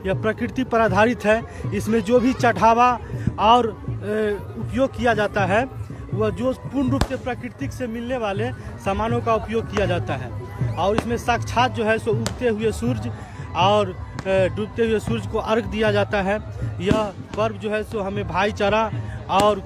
यह प्रकृति पर आधारित है। इसमें जो भी चढ़ावा और उपयोग किया जाता है वह जो पूर्ण रूप से प्राकृतिक से मिलने वाले सामानों का उपयोग किया जाता है। और इसमें साक्षात जो है सो उगते हुए सूरज और डूबते हुए सूरज को अर्घ दिया जाता है। यह पर्व जो है सो हमें भाईचारा और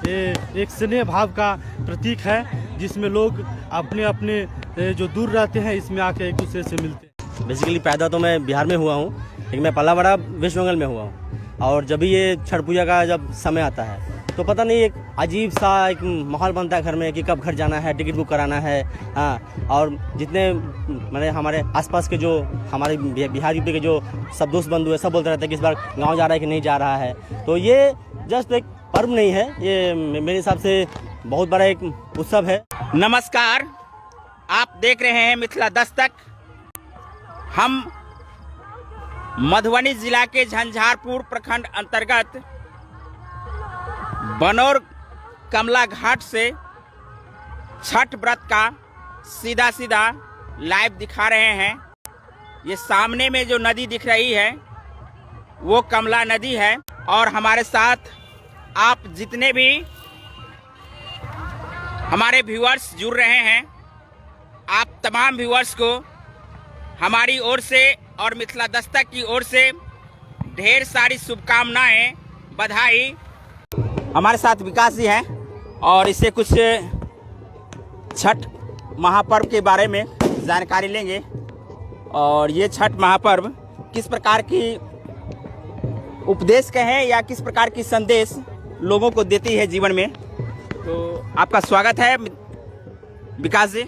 एक स्नेह भाव का प्रतीक है, जिसमें लोग अपने अपने जो दूर रहते हैं इसमें आके एक दूसरे से मिलते हैं। बेसिकली पैदा तो मैं बिहार में हुआ हूँ, लेकिन मैं पला बड़ा वेस्ट बंगाल में हुआ हूँ। और जब भी ये छठ पूजा का जब समय आता है तो पता नहीं एक अजीब सा एक माहौल बनता है घर में कि कब घर जाना है, टिकट बुक कराना है। हाँ, और जितने मैंने हमारे आसपास के जो हमारे बिहार यूपी के जो सब दोस्त बंधु है सब बोलते रहते हैं कि इस बार गांव जा रहा है कि नहीं जा रहा है। तो ये जस्ट एक पर्व नहीं है, ये मेरे हिसाब से बहुत बड़ा एक उत्सव है। नमस्कार, आप देख रहे हैं मिथिला दस्तक। हम मधुबनी जिला के झंझारपुर प्रखंड अंतर्गत बनौर कमला घाट से छठ व्रत का सीधा लाइव दिखा रहे हैं। ये सामने में जो नदी दिख रही है वो कमला नदी है। और हमारे साथ आप जितने भी हमारे व्यूअर्स जुड़ रहे हैं, आप तमाम व्यूअर्स को हमारी ओर से और मिथिला दस्तक की ओर से ढेर सारी शुभकामनाएं, बधाई। हमारे साथ विकास जी हैं और इससे कुछ छठ महापर्व के बारे में जानकारी लेंगे। और ये छठ महापर्व किस प्रकार की उपदेश कहें या किस प्रकार की संदेश लोगों को देती है जीवन में। तो आपका स्वागत है विकास जी।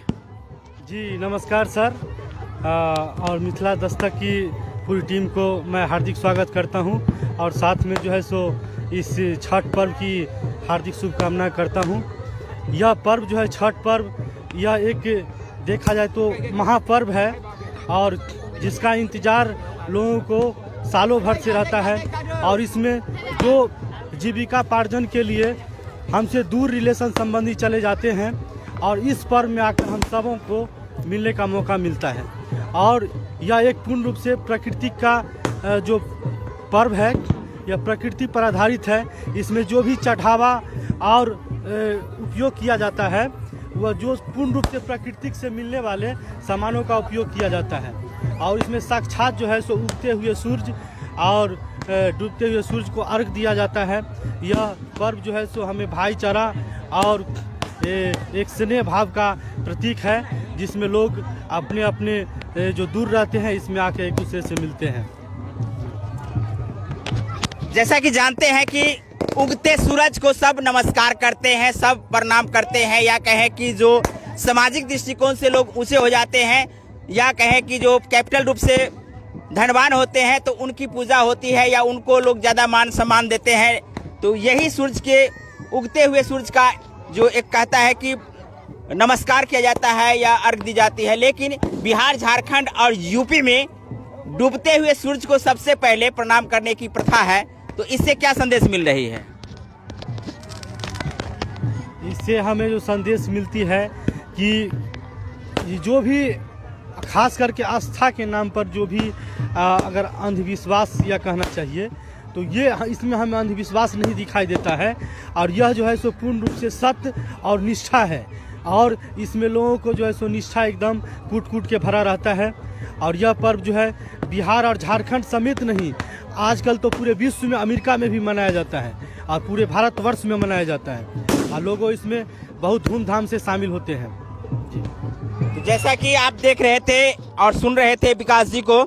जी नमस्कार सर। और मिथिला दस्तक की पूरी टीम को मैं हार्दिक स्वागत करता हूं और साथ में जो है सो इस छठ पर्व की हार्दिक शुभकामना करता हूं। यह पर्व जो है छठ पर्व, यह एक देखा जाए तो महापर्व है और जिसका इंतज़ार लोगों को सालों भर से रहता है। और इसमें जो जीविकापार्जन के लिए हमसे दूर रिलेशन संबंधी चले जाते हैं और इस पर्व में आकर हम सबों को मिलने का मौका मिलता है। और यह एक पूर्ण रूप से प्रकृति का जो पर्व है, यह प्रकृति पर आधारित है। इसमें जो भी चढ़ावा और उपयोग किया जाता है वह जो पूर्ण रूप से प्राकृतिक से मिलने वाले सामानों का उपयोग किया जाता है। और इसमें साक्षात जो है सो उगते हुए सूरज और डूबते हुए सूरज को अर्घ दिया जाता है। यह पर्व जो है सो हमें भाईचारा और एक स्नेह भाव का प्रतीक है, जिसमें लोग अपने अपने जो दूर रहते हैं इसमें आके एक दूसरे से मिलते हैं। जैसा कि जानते हैं कि उगते सूरज को सब नमस्कार करते हैं, सब प्रणाम करते हैं, या कहें कि जो सामाजिक दृष्टिकोण से लोग ऊंचे हो जाते हैं, या कहें कि जो कैपिटल रूप से धनवान होते हैं तो उनकी पूजा होती है या उनको लोग ज़्यादा मान सम्मान देते हैं। तो यही सूरज के उगते हुए सूरज का जो एक कहता है कि नमस्कार किया जाता है या अर्घ दी जाती है। लेकिन बिहार, झारखंड और यूपी में डूबते हुए सूरज को सबसे पहले प्रणाम करने की प्रथा है। तो इससे क्या संदेश मिल रही है? इससे हमें जो संदेश मिलती है कि जो भी खास करके आस्था के नाम पर जो भी अगर अंधविश्वास या कहना चाहिए तो ये इसमें हमें अंधविश्वास नहीं दिखाई देता है। और यह जो है सो पूर्ण रूप से सत्य और निष्ठा है। और इसमें लोगों को जो है सो निष्ठा एकदम कूट कूट के भरा रहता है। और यह पर्व जो है बिहार और झारखंड समेत नहीं, आजकल तो पूरे विश्व में, अमेरिका में भी मनाया जाता है और पूरे भारतवर्ष में मनाया जाता है और लोग इसमें बहुत धूमधाम से शामिल होते हैं। जी, तो जैसा कि आप देख रहे थे और सुन रहे थे विकास जी को,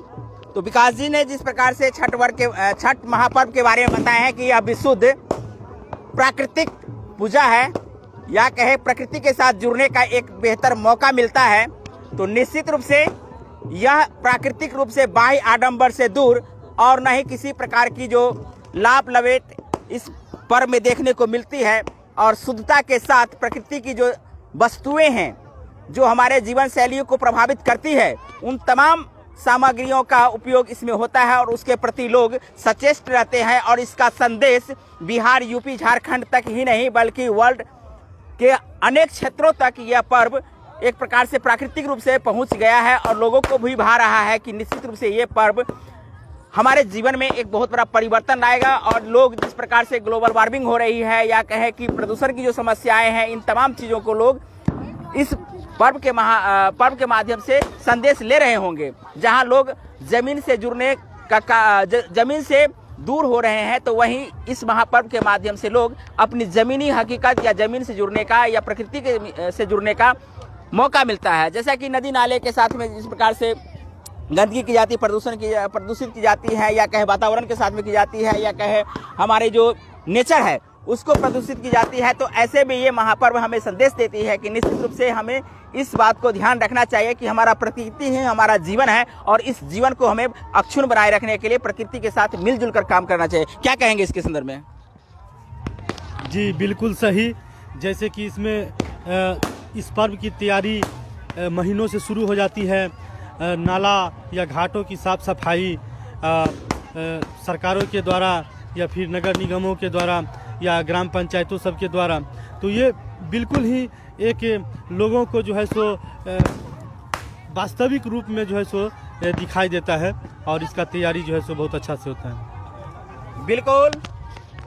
तो विकास जी ने जिस प्रकार से छठ महापर्व के बारे में बताया है कि यह विशुद्ध प्राकृतिक पूजा है, या कहे प्रकृति के साथ जुड़ने का एक बेहतर मौका मिलता है। तो निश्चित रूप से यह प्राकृतिक रूप से बाह्य आडंबर से दूर और न ही किसी प्रकार की जो लाभ लवेट इस पर्व में देखने को मिलती है। और शुद्धता के साथ प्रकृति की जो वस्तुएं हैं जो हमारे जीवन शैलियों को प्रभावित करती है, उन तमाम सामग्रियों का उपयोग इसमें होता है और उसके प्रति लोग सचेत रहते हैं। और इसका संदेश बिहार, यूपी, झारखंड तक ही नहीं बल्कि वर्ल्ड के अनेक क्षेत्रों तक यह पर्व एक प्रकार से प्राकृतिक रूप से पहुंच गया है और लोगों को भी भा रहा है कि निश्चित रूप से ये पर्व हमारे जीवन में एक बहुत बड़ा परिवर्तन लाएगा और लोग जिस प्रकार से ग्लोबल वार्मिंग हो रही है या कहे कि प्रदूषण की जो समस्याएं हैं, इन तमाम चीज़ों को लोग इस पर्व के माध्यम से संदेश ले रहे होंगे। जहां लोग जमीन से जुड़ने जमीन से दूर हो रहे हैं, तो वहीं इस महापर्व के माध्यम से लोग अपनी ज़मीनी हकीकत या ज़मीन से जुड़ने का या प्रकृति से जुड़ने का मौका मिलता है। जैसा कि नदी नाले के साथ में जिस प्रकार से गंदगी की जाती है, प्रदूषित की जाती है, या कहे वातावरण के साथ में की जाती है, या कहे हमारे जो नेचर है उसको प्रदूषित की जाती है, तो ऐसे में ये महापर्व हमें संदेश देती है कि निश्चित रूप से हमें इस बात को ध्यान रखना चाहिए कि हमारा प्रकृति ही हमारा जीवन है और इस जीवन को हमें अक्षुण्ण बनाए रखने के लिए प्रकृति के साथ मिलजुल कर काम करना चाहिए। क्या कहेंगे इसके संदर्भ में? जी बिल्कुल सही। जैसे कि इसमें इस पर्व की तैयारी महीनों से शुरू हो जाती है। नाला या घाटों की साफ सफाई सरकारों के द्वारा या फिर नगर निगमों के द्वारा या ग्राम पंचायतों सब के द्वारा, तो ये बिल्कुल ही एक लोगों को जो है सो वास्तविक रूप में जो है सो दिखाई देता है और इसका तैयारी जो है सो बहुत अच्छा से होता है। बिल्कुल,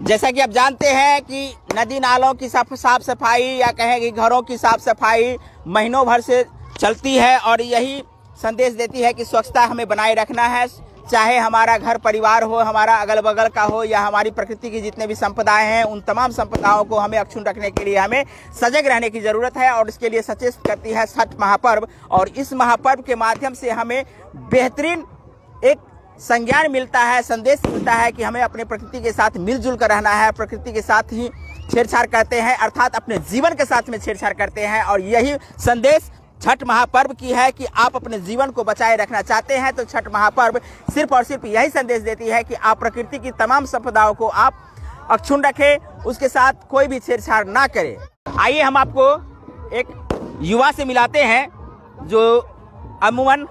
जैसा कि आप जानते हैं कि नदी नालों की साफ सफाई या कहें कि घरों की साफ सफाई महीनों भर से चलती है और यही संदेश देती है कि स्वच्छता हमें बनाए रखना है। चाहे हमारा घर परिवार हो, हमारा अगल बगल का हो, या हमारी प्रकृति की जितने भी संपदाएं हैं, उन तमाम संपदाओं को हमें अक्षुण्ण रखने के लिए हमें सजग रहने की ज़रूरत है और इसके लिए सचेत करती है छठ महापर्व। और इस महापर्व के माध्यम से हमें बेहतरीन एक संज्ञान मिलता है, संदेश मिलता है कि हमें अपने प्रकृति के साथ मिलजुल कर रहना है। प्रकृति के साथ ही छेड़छाड़ करते हैं, अर्थात अपने जीवन के साथ में छेड़छाड़ करते हैं, और यही संदेश छठ महापर्व की है कि आप अपने जीवन को बचाए रखना चाहते हैं तो छठ महापर्व सिर्फ और सिर्फ यही संदेश देती है कि आप प्रकृति की तमाम संपदाओं को आप अक्षुण्ण रखें, उसके साथ कोई भी छेड़छाड़ ना करें। आइए हम आपको एक युवा से मिलाते हैं जो अमूमन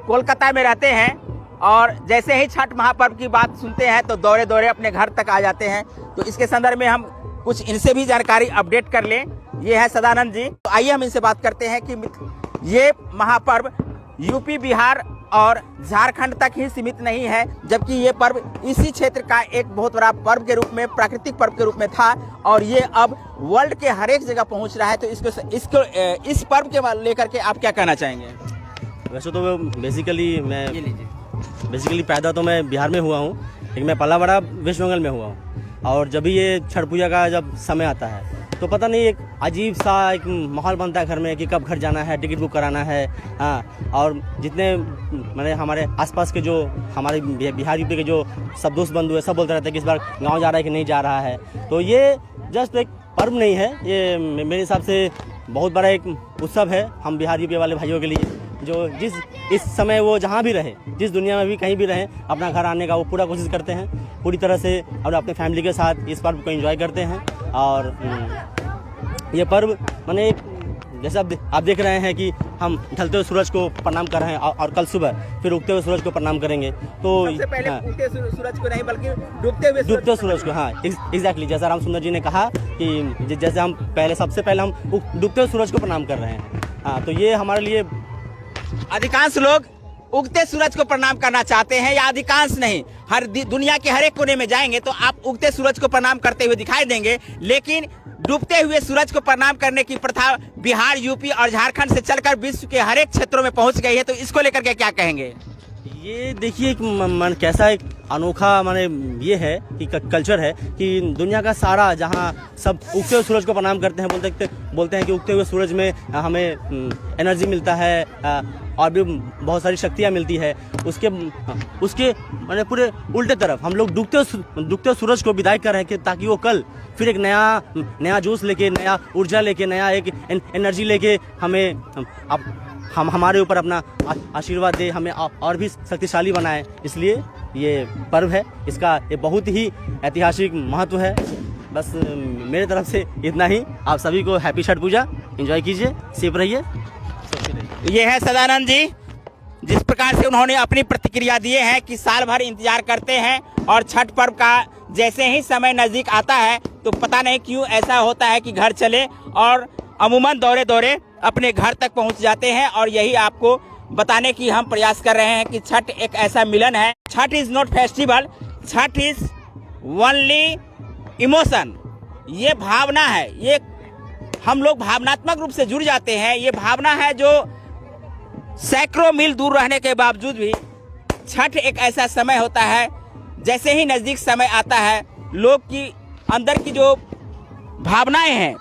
कोलकाता में रहते हैं और जैसे ही छठ महापर्व की बात सुनते हैं तो दौड़े दौड़े अपने घर तक आ जाते हैं। तो इसके संदर्भ में हम कुछ इनसे भी जानकारी अपडेट कर लें। ये है सदानंद जी, तो आइए हम इनसे बात करते हैं कि ये महापर्व यूपी, बिहार और झारखंड तक ही सीमित नहीं है, जबकि ये पर्व इसी क्षेत्र का एक बहुत बड़ा पर्व के रूप में, प्राकृतिक पर्व के रूप में था और ये अब वर्ल्ड के हर एक जगह पहुंच रहा है। तो इस पर्व के लेकर के आप क्या कहना चाहेंगे? वैसे तो बेसिकली पैदा तो मैं बिहार में हुआ हूँ, लेकिन मैं पला बड़ा वेस्ट बंगाल में हुआ हूँ। और जब भी ये छठ पूजा का जब समय आता है तो पता नहीं एक अजीब सा एक माहौल बनता है घर में कि कब घर जाना है, टिकट बुक कराना है। हाँ, और जितने मैंने हमारे आसपास के जो हमारे बिहार यूपी के जो सब दोस्त बंधु है, सब बोलते रहते हैं कि इस बार गांव जा रहा है कि नहीं जा रहा है। तो ये जस्ट एक पर्व नहीं है, ये मेरे हिसाब से बहुत बड़ा एक उत्सव है हम बिहार यूपी वाले भाइयों के लिए, जो इस समय वो जहाँ भी रहे, जिस दुनिया में भी कहीं भी रहें, अपना घर आने का वो पूरा कोशिश करते हैं पूरी तरह से और अपने फैमिली के साथ इस पर्व को एंजॉय करते हैं। और ये पर्व माने जैसे आप देख रहे हैं कि हम ढलते हुए सूरज को प्रणाम कर रहे हैं और कल सुबह फिर उगते हुए सूरज को प्रणाम करेंगे। तो सबसे पहले उगते सूरज को नहीं बल्कि डूबते सूरज को। हाँ, एग्जैक्टली जैसा राम सुंदर जी ने कहा कि जैसे हम सबसे पहले हम डूबते हुए सूरज को प्रणाम कर रहे हैं। हाँ, तो ये हमारे लिए अधिकांश लोग उगते सूरज को प्रणाम करना चाहते हैं, या अधिकांश नहीं, हर दुनिया के हर एक कोने में जाएंगे तो आप उगते सूरज को प्रणाम करते हुए दिखाई देंगे। लेकिन डूबते हुए सूरज को प्रणाम करने की प्रथा बिहार, यूपी और झारखंड से चलकर विश्व के हर एक क्षेत्रों में पहुंच गई है। तो इसको लेकर के क्या कहेंगे? ये देखिए मन कैसा एक अनोखा माने ये है कि कल्चर है कि दुनिया का सारा जहाँ सब उगते हुए सूरज को प्रणाम करते हैं, बोलते हैं कि उगते हुए सूरज में हमें एनर्जी मिलता है और भी बहुत सारी शक्तियाँ मिलती है। उसके माने पूरे उल्टे तरफ हम लोग डूबते सूरज को विदाई कर रहे हैं ताकि वो कल फिर एक नया जोश लेके, नया ऊर्जा लेके, नया एक एनर्जी लेके हम हमारे ऊपर अपना आशीर्वाद दे, हमें और भी शक्तिशाली बनाए। इसलिए ये पर्व है, इसका ये बहुत ही ऐतिहासिक महत्व है। बस मेरे तरफ से इतना ही। आप सभी को हैप्पी छठ पूजा, एंजॉय कीजिए, सेफ रहिए। ये है सदानंद जी, जिस प्रकार से उन्होंने अपनी प्रतिक्रिया दिए हैं कि साल भर इंतजार करते हैं और छठ पर्व का जैसे ही समय नज़दीक आता है तो पता नहीं क्यों ऐसा होता है कि घर चले और अमूमन दौड़े दौड़े अपने घर तक पहुंच जाते हैं। और यही आपको बताने की हम प्रयास कर रहे हैं कि छठ एक ऐसा मिलन है। Chhath is not festival, Chhath is only emotion. ये भावना है, ये हम लोग भावनात्मक रूप से जुड़ जाते हैं। ये भावना है जो सैकड़ों मील दूर रहने के बावजूद भी छठ एक ऐसा समय होता है, जैसे ही नज़दीक समय आता है लोग की अंदर की जो भावनाएं हैं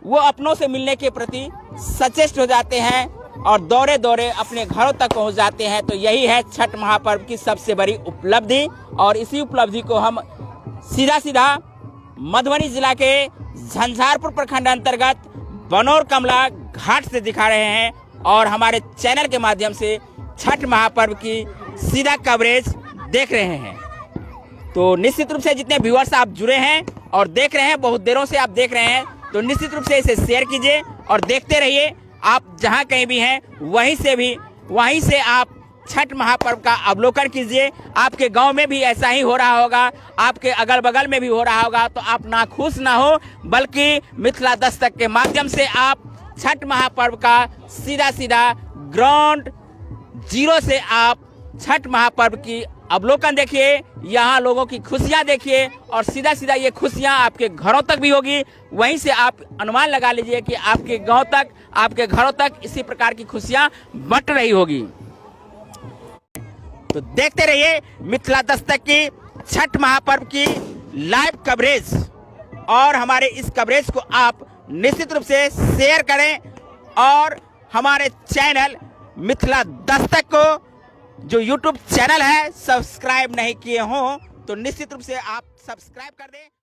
वो अपनों से मिलने के प्रति सचेष्ट हो जाते हैं और दौड़े दौड़े अपने घरों तक पहुंच जाते हैं। तो यही है छठ महापर्व की सबसे बड़ी उपलब्धि और इसी उपलब्धि को हम सीधा सीधा मधुबनी जिला के झंझारपुर प्रखंड अंतर्गत बनौर कमला घाट से दिखा रहे हैं और हमारे चैनल के माध्यम से छठ महापर्व की सीधा कवरेज देख रहे हैं। तो निश्चित रूप से जितने व्यूअर्स आप जुड़े हैं और देख रहे हैं, बहुत देरों से आप देख रहे हैं, तो निश्चित रूप से इसे शेयर कीजिए और देखते रहिए। आप जहां कहीं भी हैं वहीं से आप छठ महापर्व का अवलोकन कीजिए। आपके गांव में भी ऐसा ही हो रहा होगा, आपके अगल बगल में भी हो रहा होगा, तो आप ना खुश ना हो बल्कि मिथिला दस्तक के माध्यम से आप छठ महापर्व का सीधा सीधा ग्राउंड जीरो से आप छठ महापर्व की अवलोकन देखिए, यहाँ लोगों की खुशियाँ देखिए और सीधा सीधा ये खुशियाँ आपके घरों तक भी होगी। वहीं से आप अनुमान लगा लीजिए कि आपके गांव तक, आपके घरों तक इसी प्रकार की खुशियाँ बंट रही होगी। तो देखते रहिए मिथिला दस्तक की छठ महापर्व की लाइव कवरेज और हमारे इस कवरेज को आप निश्चित रूप से शेयर करें और हमारे चैनल मिथिला दस्तक को जो YouTube चैनल है सब्सक्राइब नहीं किए हों तो निश्चित रूप से आप सब्सक्राइब कर दें।